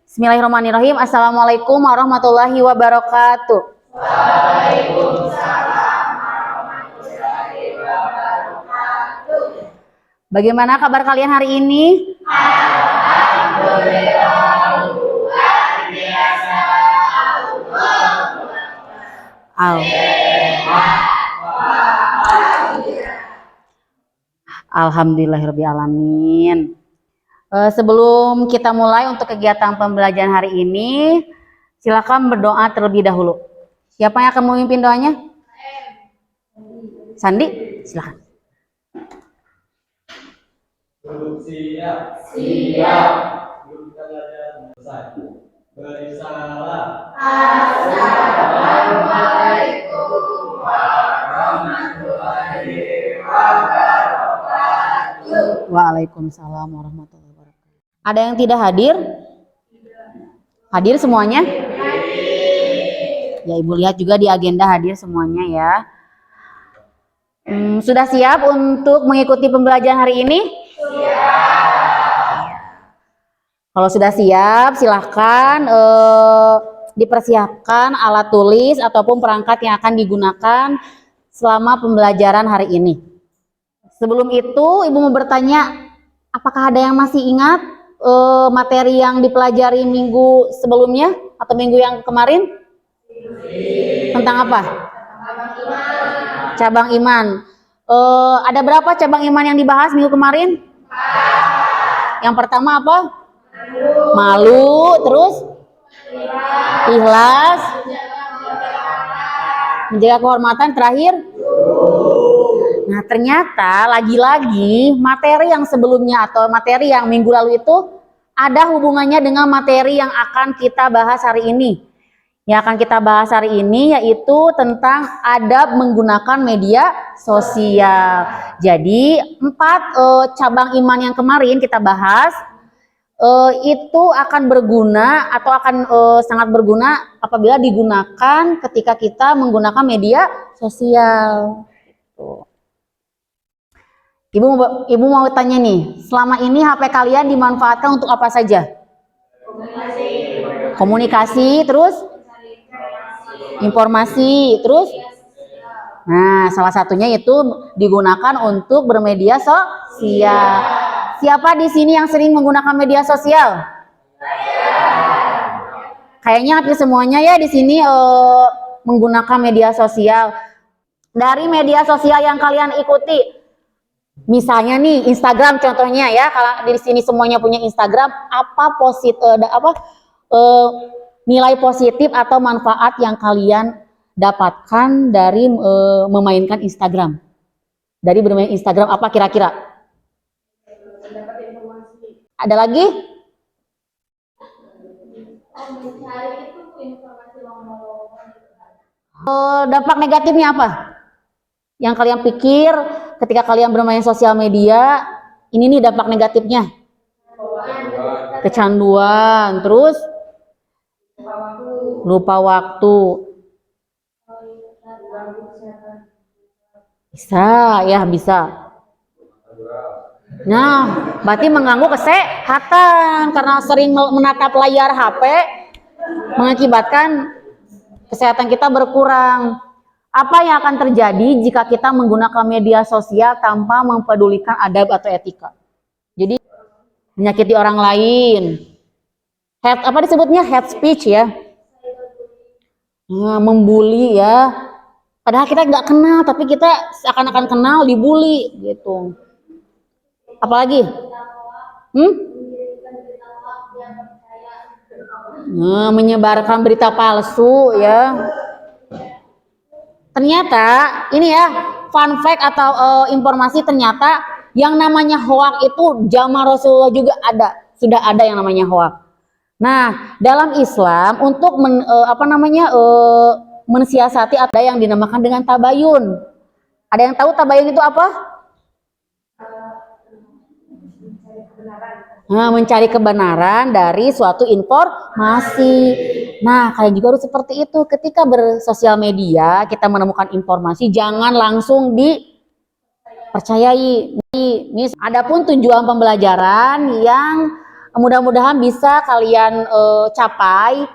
Bismillahirrahmanirrahim. Assalamualaikum warahmatullahi wabarakatuh. Waalaikumsalam warahmatullahi wabarakatuh. Bagaimana kabar kalian hari ini? Alhamdulillah, luar biasa. Alhamdulillahirrahmanirrahim. Sebelum kita mulai untuk kegiatan pembelajaran hari ini, silakan berdoa terlebih dahulu. Siapa yang akan memimpin doanya? Sandi, silakan. Siap. Siap. Beri salam. Assalamualaikum warahmatullahi wabarakatuh. Waalaikumsalam warahmatullahi wabarakatuh. Ada yang tidak hadir? Hadir semuanya? Ya, Ibu lihat juga di agenda hadir semuanya ya. Sudah siap untuk mengikuti pembelajaran hari ini? Siap. Kalau sudah siap, silahkan dipersiapkan alat tulis ataupun perangkat yang akan digunakan selama pembelajaran hari ini. Sebelum itu, Ibu mau bertanya, apakah ada yang masih ingat materi yang dipelajari minggu sebelumnya atau minggu yang kemarin? Tentang apa? Cabang iman. Ada berapa cabang iman yang dibahas minggu kemarin? Yang pertama apa? Malu, terus ikhlas, menjaga kehormatan, terakhir. Nah, ternyata lagi-lagi materi yang sebelumnya atau materi yang minggu lalu itu ada hubungannya dengan materi yang akan kita bahas hari ini. Yang akan kita bahas hari ini yaitu tentang adab menggunakan media sosial. Jadi 4 cabang iman yang kemarin kita bahas itu akan berguna atau akan sangat berguna apabila digunakan ketika kita menggunakan media sosial. Ibu mau tanya nih, selama ini HP kalian dimanfaatkan untuk apa saja? Komunikasi, terus informasi, terus nah, salah satunya itu digunakan untuk bermedia sosial. Siapa di sini yang sering menggunakan media sosial? Kayaknya hampir semuanya ya di sini menggunakan media sosial. Dari media sosial yang kalian ikuti, misalnya nih Instagram contohnya ya, kalau di sini semuanya punya Instagram, apa nilai positif atau manfaat yang kalian dapatkan dari memainkan Instagram? Dari bermain Instagram apa kira-kira? Ada lagi? Dampak negatifnya apa? Yang kalian pikir ketika kalian bermain sosial media, ini nih dampak negatifnya. Kecanduan, terus lupa waktu. Bisa, ya bisa. Nah, berarti mengganggu kesehatan karena sering menatap layar HP mengakibatkan kesehatan kita berkurang. Apa yang akan terjadi jika kita menggunakan media sosial tanpa mempedulikan adab atau etika? Jadi menyakiti orang lain. Apa disebutnya? Hate speech ya. Nah, membuli ya. Padahal kita nggak kenal, tapi kita seakan-akan kenal, dibully gitu. Apalagi? Nah, menyebarkan berita palsu ya. Ternyata ini ya, fun fact atau informasi, ternyata yang namanya hoax itu zaman Rasulullah juga ada, sudah ada yang namanya hoax. Nah, dalam Islam untuk mensiasati ada yang dinamakan dengan tabayun. Ada yang tahu tabayun itu apa? Nah, mencari kebenaran dari suatu informasi. Nah, kalian juga harus seperti itu. Ketika bersosial media, kita menemukan informasi, jangan langsung dipercayai. Ini adapun tujuan pembelajaran yang mudah-mudahan bisa kalian capai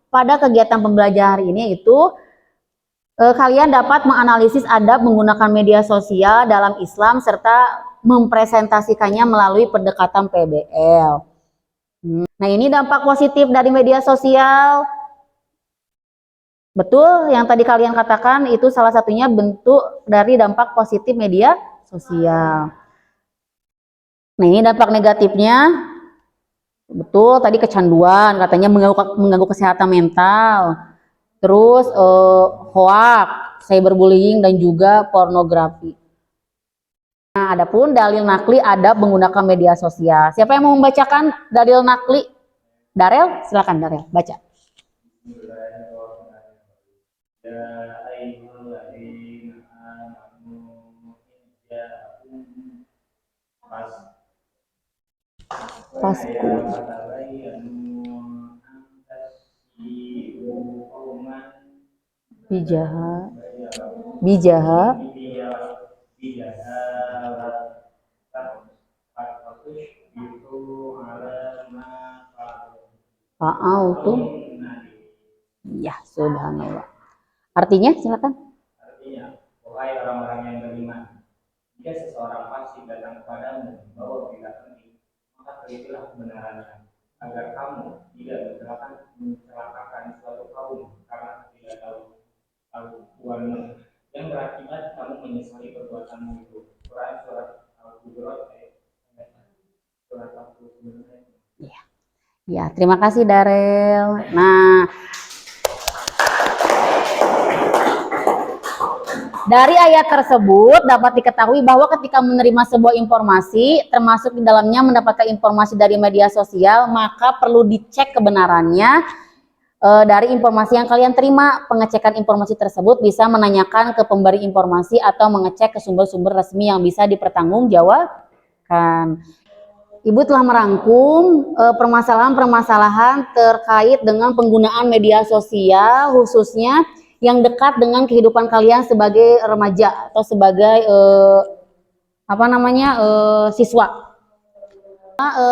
pada kegiatan pembelajaran hari ini, yaitu kalian dapat menganalisis adab menggunakan media sosial dalam Islam serta mempresentasikannya melalui pendekatan PBL. Nah, ini dampak positif dari media sosial. Betul, yang tadi kalian katakan itu salah satunya bentuk dari dampak positif media sosial. Nah, ini dampak negatifnya. Betul, tadi kecanduan, katanya mengganggu kesehatan mental. Terus hoax, cyberbullying, dan juga pornografi. Nah, adapun dalil nakli adab menggunakan media sosial. Siapa yang mau membacakan dalil nakli? Darel, silakan Darel, baca. Pasku. Bijaha. Fa'altu. Ya, subhanallah. Artinya, silakan. Artinya, wahai orang-orang yang beriman, jika seseorang fasik datang kepadamu membawa berita penting, maka telitilah kebenarannya, agar kamu tidak mencelakakan suatu kaum karena tidak tahu Tuhanmu, yang berakibat kamu menyesali perbuatanmu itu. Quran surat Al-Hujurat ayat 49. Ya, terima kasih Darel. Nah, dari ayat tersebut dapat diketahui bahwa ketika menerima sebuah informasi, termasuk di dalamnya mendapatkan informasi dari media sosial, maka perlu dicek kebenarannya dari informasi yang kalian terima. Pengecekan informasi tersebut bisa menanyakan ke pemberi informasi atau mengecek ke sumber-sumber resmi yang bisa dipertanggungjawabkan. Ibu telah merangkum permasalahan-permasalahan terkait dengan penggunaan media sosial, khususnya yang dekat dengan kehidupan kalian sebagai remaja atau sebagai siswa.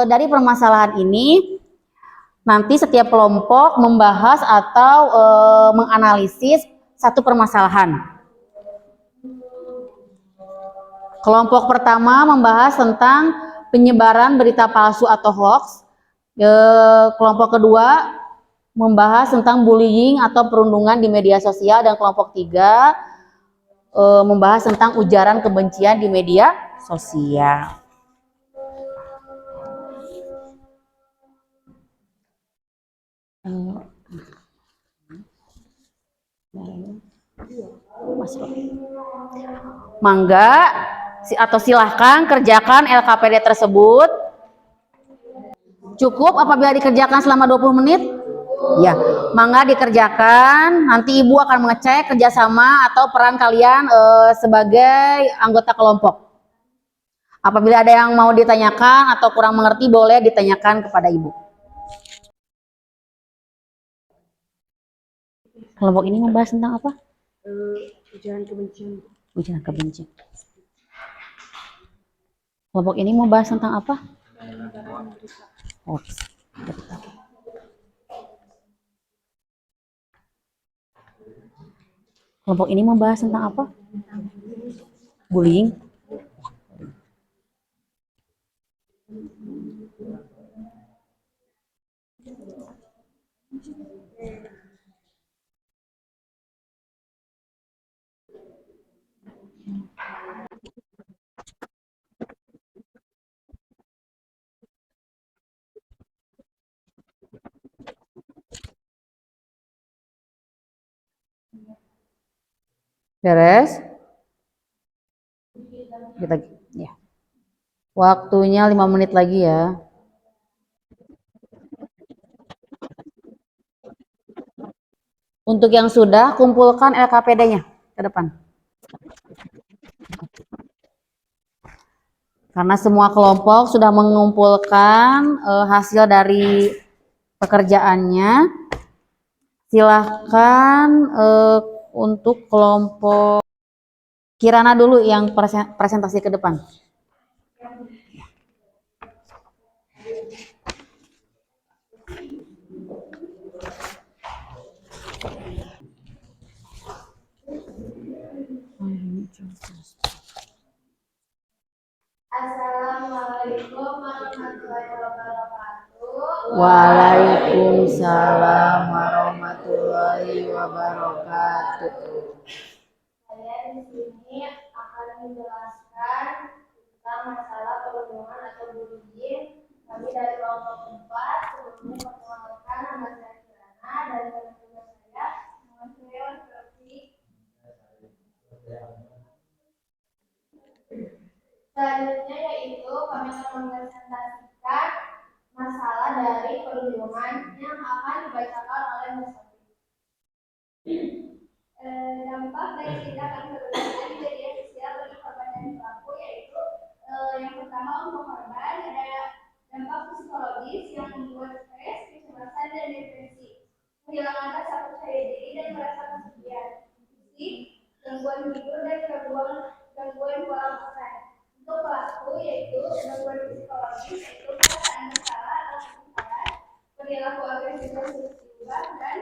Dari permasalahan ini, nanti setiap kelompok membahas atau menganalisis satu permasalahan. Kelompok pertama membahas tentang penyebaran berita palsu atau hoax. Kelompok kedua membahas tentang bullying atau perundungan di media sosial, dan kelompok tiga membahas tentang ujaran kebencian di media sosial. Mangga atau silahkan kerjakan LKPD tersebut. Cukup apabila dikerjakan selama 20 menit? Ya, mangga dikerjakan. Nanti ibu akan mengecek kerjasama atau peran kalian sebagai anggota kelompok. Apabila ada yang mau ditanyakan atau kurang mengerti, boleh ditanyakan kepada ibu. Kelompok ini membahas tentang apa? Ujaran kebencian. Ujaran kebencian. Kelompok ini membahas tentang apa? Hoax. Kelompok ini membahas tentang apa? Bullying. Beres? Kita ya. Waktunya 5 menit lagi ya. Untuk yang sudah, kumpulkan LKPD-nya ke depan. Karena semua kelompok sudah mengumpulkan hasil dari pekerjaannya, silahkan untuk kelompok Kirana dulu yang presentasi ke depan. Waalaikumsalam warahmatullahi wabarakatuh. Saya di sini akan menjelaskan tentang masalah perundungan atau bullying. Kami dari kelompok 4 sebelumnya perkenalkan nama saya Kirana dan teman-teman saya nama saya Waskasi. Selanjutnya yaitu kami akan mempresentasikan masalah dari perundungan yang akan dibacakan oleh Waskasi. Dampak dari tindakan perundungan di media sosial bagi korban dan pelaku yaitu yang pertama untuk korban ada dampak psikologis yang membuat stres, kecemasan dan depresi, kehilangan rasa percaya diri dan merasa kesepian, fisik, gangguan tidur dan gangguan pola makan. Untuk pelaku yaitu gangguan psikologis yaitu perasaan bersalah atau kesesalan, perilaku agresif dan sulit diubah dan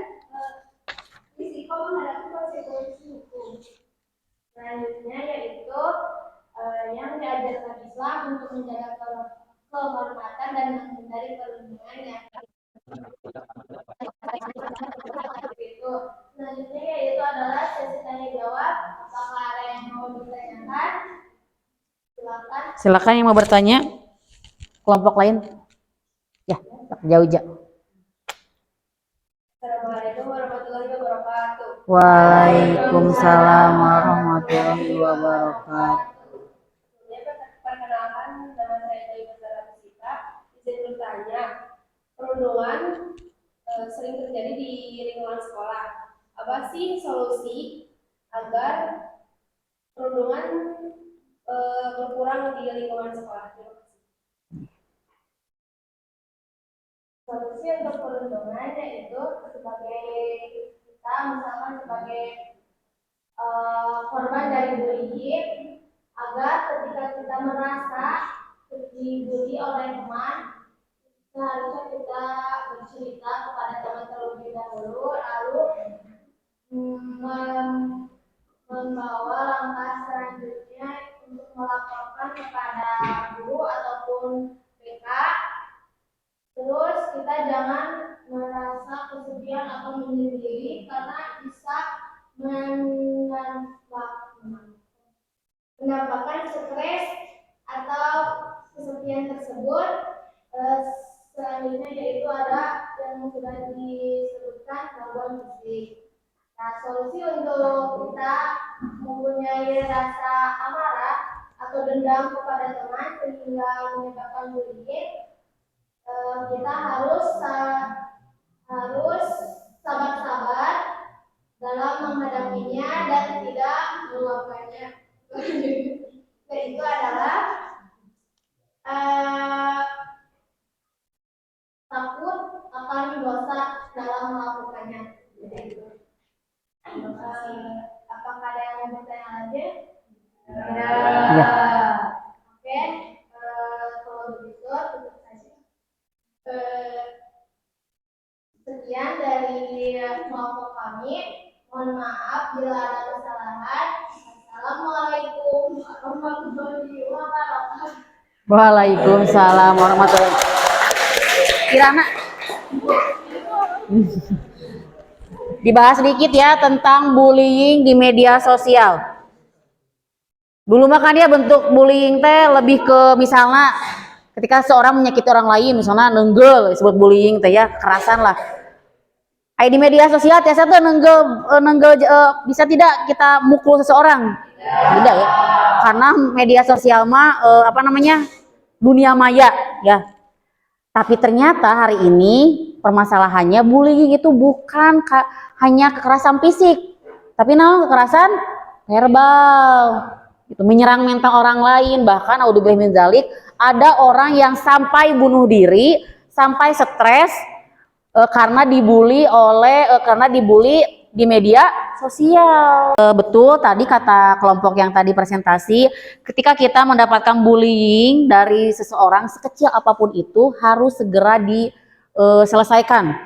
risiko menghadapi konsekuensi hukum. Selanjutnya yaitu yang diajarkan Islam untuk menjaga kehormatan dan menghindari perundungan yang itu. Selanjutnya yaitu adalah sesi tanya jawab. Apakah ada yang mau ditanyakan? Silakan. Silakan yang mau bertanya. Kelompok lain. Ya, jauh-jauh. Assalamualaikum warahmatullahi wabarakatuh. Waalaikumsalam warahmatullahi wabarakatuh. Perkenalkan, nama saya Joy Basara Musika. Izin bertanya, perundungan sering terjadi di lingkungan sekolah. Apa sih solusi agar perundungan berkurang di lingkungan sekolah? Terima kasih. Solusi untuk perundungan yaitu sebagai kita misalkan sebagai korban dari bullying agar ketika kita merasa dibully oleh teman seharusnya kita bercerita kepada teman terlebih dahulu lalu membawa langkah selanjutnya untuk melaporkan kepada guru ataupun BK. Terus kita jangan merasa kesepian atau menyendiri karena bisa mendapatkan stres atau kesepian tersebut. Selanjutnya yaitu ada yang sudah disebutkan gangguan fisik. Nah, solusi untuk kita mempunyai rasa amarah atau dendam kepada teman sehingga menyebabkan bullying, kita harus sabar-sabar dalam menghadapinya dan tidak meluapkannya. Yaitu adalah takut akan dosa dalam melakukannya. Apakah ada yang mau bertanya lagi? Ya. Oke, kalau begitu tutup saja. Sekian dari kelompok kami. Mohon maaf bila ada kesalahan. Assalamualaikum warahmatullahi wabarakatuh. Waalaikumsalam warahmatullahi wabarakatuh. Kirana. Dibahas sedikit ya tentang bullying di media sosial. Dulu mah kan dia bentuk bullying teh lebih ke misalnya ketika seorang menyakiti orang lain, misalnya nenggel disebut bullying teh ya, kekerasan lah. Di media sosial biasa tuh nenggel bisa tidak kita mukul seseorang? Tidak ya. Karena media sosial mah dunia maya ya. Tapi ternyata hari ini permasalahannya bullying itu bukan hanya kekerasan fisik, tapi kekerasan verbal. Itu menyerang mental orang lain, bahkan audzubillahi min dzalik, ada orang yang sampai bunuh diri, sampai stres karena dibully di media sosial. Betul tadi kata kelompok yang tadi presentasi, ketika kita mendapatkan bullying dari seseorang sekecil apapun itu harus segera diselesaikan.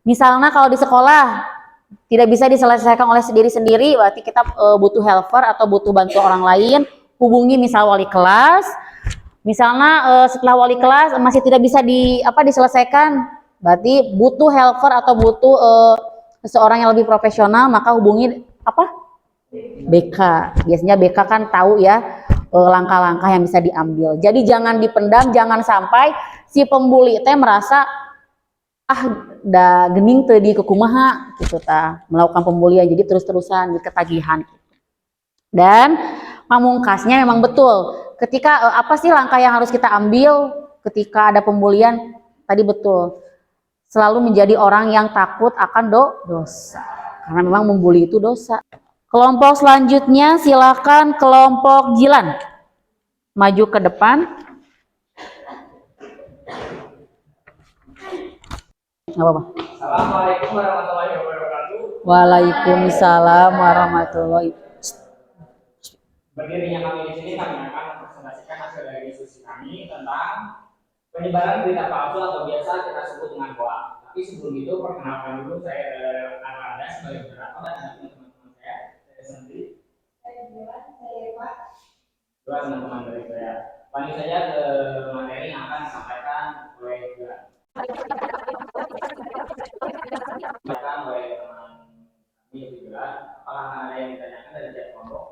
Misalnya kalau di sekolah tidak bisa diselesaikan oleh diri sendiri, berarti kita butuh helper atau butuh bantu orang lain. Hubungi misal wali kelas. Misalnya setelah wali kelas masih tidak bisa diselesaikan, Berarti butuh helper atau butuh seseorang yang lebih profesional, maka hubungi apa? BK. Biasanya BK kan tahu ya langkah-langkah yang bisa diambil. Jadi jangan dipendam, jangan sampai si pembuli teh merasa da gening teh di kukumaha gitu melakukan pembulian, jadi terus-terusan di ketagihan. Dan pamungkasnya memang betul ketika apa sih langkah yang harus kita ambil ketika ada pembulian tadi, betul selalu menjadi orang yang takut akan dosa, karena memang membuli itu dosa. Kelompok selanjutnya silakan kelompok Jilan maju ke depan. Nggak apa-apa. Assalamualaikum warahmatullahi wabarakatuh. Waalaikumsalam warahmatullahi. Berdirinya kami di sini, kami akan mempresentasikan hasil dari diskusi kami tentang penyebaran berita palsu atau biasa kita sebut dengan hoax. Tapi sebelum itu, perkenalkan dulu saya Arlanda sebagai moderator dan ada teman-teman saya sendiri. Saya Dewan, saya Eva. Dua teman-teman dari saya. Lanjut saja ke materi yang akan disampaikan oleh Dewan. Disampaikan oleh teman kami juga. Apakah ada yang ditanyakan dari pihak kelompok?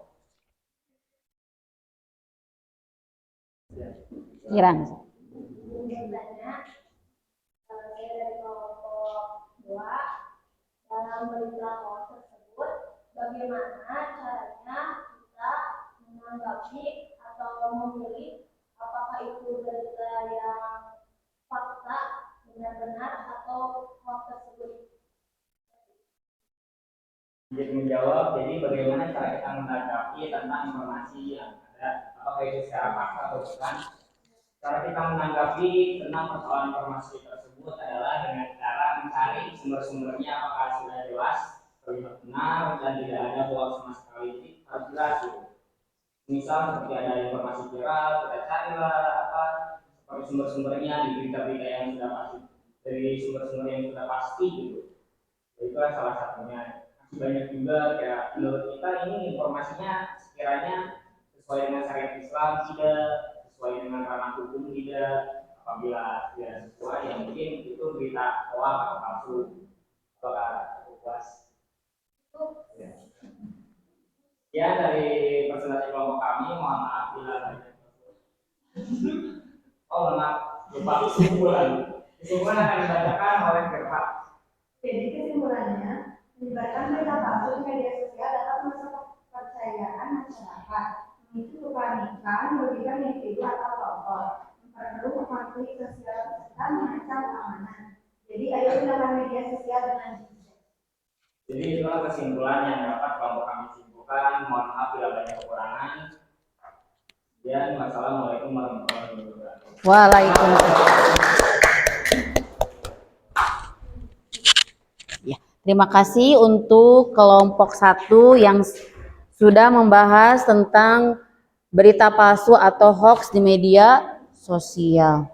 Kiran. Bertanya, saya dari kelompok 2, dalam berita hoax tersebut, bagaimana caranya kita menanggapi atau memilih apakah itu berita yang fakta, benar-benar, atau hoax tersebut? Jadi menjawab, jadi bagaimana cara kita menanggapi tentang informasi yang ada, apakah itu secara fakta atau bukan. Cara kita menanggapi tentang persoalan informasi tersebut adalah dengan cara mencari sumber-sumbernya apakah sudah jelas, terlihat benar, dan tidak ada hoax sama sekali. Jadi harus jelas gitu. Misal seperti ada informasi viral, kita carilah apa seperti sumber-sumbernya di berita-berita yang sudah pasti, dari sumber-sumber yang sudah pasti gitu. Itulah salah satunya. Masih banyak juga kayak menurut kita ini informasinya sekiranya sesuai dengan syariat Islam tidak, sesuai dengan ranah hukum tidak. Apabila tidak sesuai, ya mungkin itu berita hoax atau palsu. Apakah puas? Ya. Ya, dari presentasi kelompok kami, mohon maaf bila ada. Oh, maaf, lupa kesimpulan. Kesimpulan akan dibacakan oleh Firman. Jadi kesimpulannya, menyebarkan berita palsu di media sosial dapat merusak kepercayaan masyarakat, memicu kepanikan, merugikan individu atau kelompok, memperkeruh konflik sosial serta mengancam keamanan. Jadi ayo gunakan media sosial dengan bijak. Jadi itulah kesimpulan yang dapat kelompok kami simpulkan. Mohon maaf bila banyak kekurangan. Dan wassalamualaikum warahmatullahi wabarakatuh. Waalaikumsalam. Ya, terima kasih untuk kelompok 1 yang sudah membahas tentang berita palsu atau hoax di media sosial.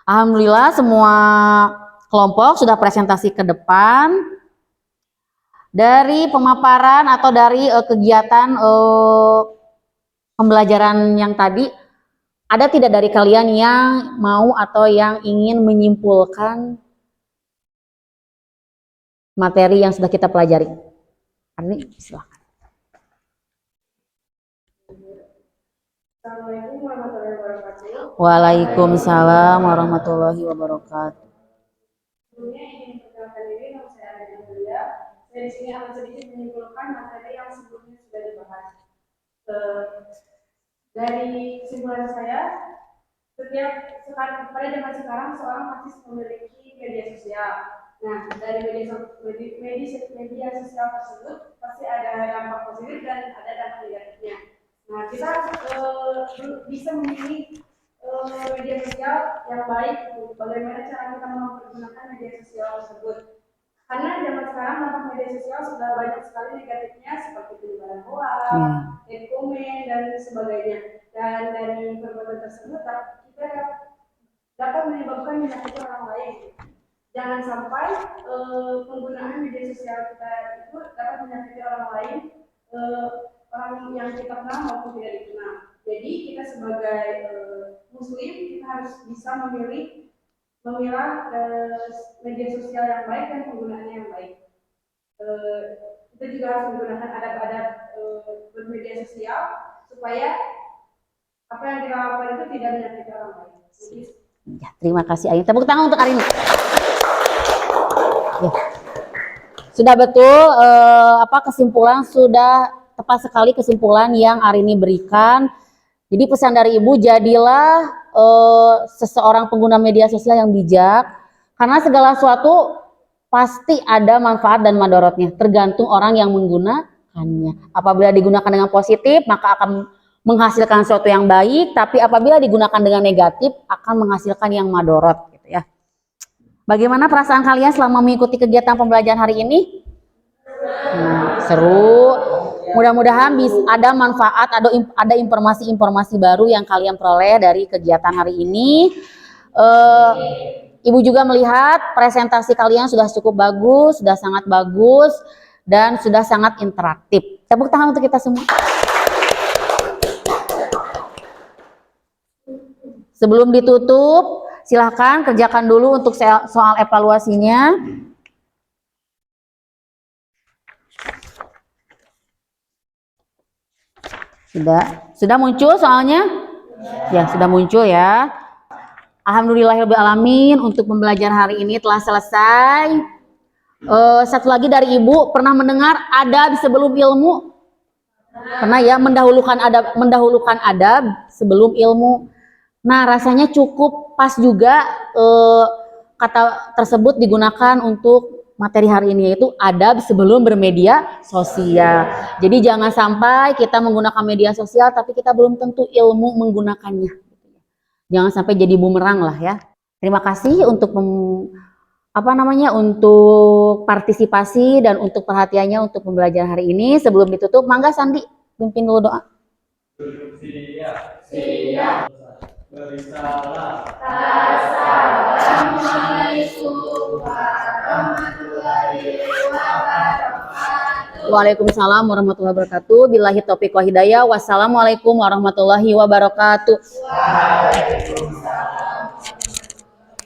Alhamdulillah semua kelompok sudah presentasi ke depan. Dari pemaparan atau dari kegiatan pembelajaran yang tadi, ada tidak dari kalian yang mau atau yang ingin menyimpulkan materi yang sudah kita pelajari? Arni, silakan. Assalamualaikum warahmatullahi wabarakatuh. Waalaikumsalam warahmatullahi wabarakatuh. Sebelumnya ingin memperkenalkan diri, nama saya Arina Julia. Saya di sini akan sedikit menyimpulkan materi yang sebelumnya sudah dibahas. Dari kesimpulan saya, setiap pada zaman sekarang seorang pasti memiliki media sosial. Nah, dari media sosial tersebut pasti ada dampak positif dan ada dampak negatifnya. Nah, kita bisa memilih media sosial yang baik. Bagaimana cara kita menggunakan media sosial tersebut? Karena zaman sekarang dampak media sosial sudah banyak sekali negatifnya, seperti penyebaran hoax, komen dan sebagainya. Dan dari perbuatan tersebut kita dapat menyebabkan menyakiti orang lain. Jangan sampai penggunaan media sosial kita itu dapat menyakiti orang lain, orang yang kita kenal maupun tidak dikenal. Jadi kita sebagai muslim kita harus bisa memilih memilah media sosial yang baik dan penggunaannya yang baik. Kita juga harus menggunakan adab-adab bermedia sosial supaya apa yang kita lakukan itu tidak menyakiti orang lain. Ya, terima kasih Ayu. Tepuk tangan untuk Arini. Ya. Sudah betul kesimpulan, sudah tepat sekali kesimpulan yang Arini berikan. Jadi pesan dari Ibu, jadilah seseorang pengguna media sosial yang bijak, karena segala sesuatu pasti ada manfaat dan madorotnya, tergantung orang yang menggunakannya. Apabila digunakan dengan positif, maka akan menghasilkan sesuatu yang baik, tapi apabila digunakan dengan negatif, akan menghasilkan yang madorot, gitu ya. Bagaimana perasaan kalian selama mengikuti kegiatan pembelajaran hari ini? Seru. Mudah-mudahan ada manfaat, ada informasi-informasi baru yang kalian peroleh dari kegiatan hari ini. Ibu juga melihat presentasi kalian sudah cukup bagus, sudah sangat bagus, dan sudah sangat interaktif. Tepuk tangan untuk kita semua. Sebelum ditutup, silahkan kerjakan dulu untuk soal evaluasinya. Sudah muncul soalnya? Ya, sudah muncul ya. Alhamdulillahirrahmanirrahim, untuk pembelajaran hari ini telah selesai. Satu lagi dari Ibu, pernah mendengar adab sebelum ilmu? Pernah ya, mendahulukan adab sebelum ilmu. Nah, rasanya cukup pas juga kata tersebut digunakan untuk materi hari ini, yaitu adab sebelum bermedia sosial. Jadi jangan sampai kita menggunakan media sosial tapi kita belum tentu ilmu menggunakannya. Jangan sampai jadi bumerang lah ya. Terima kasih untuk untuk partisipasi dan untuk perhatiannya untuk pembelajaran hari ini. Sebelum ditutup, mangga Sandi pimpin dulu doa. Siap. Bersalah. Assalamualaikum warahmatullahi wabarakatuh. Waalaikumsalam warahmatullahi wabarakatuh. Billahi taufiq wa hidayah. Wassalamualaikum warahmatullahi wabarakatuh. Waalaikumsalam.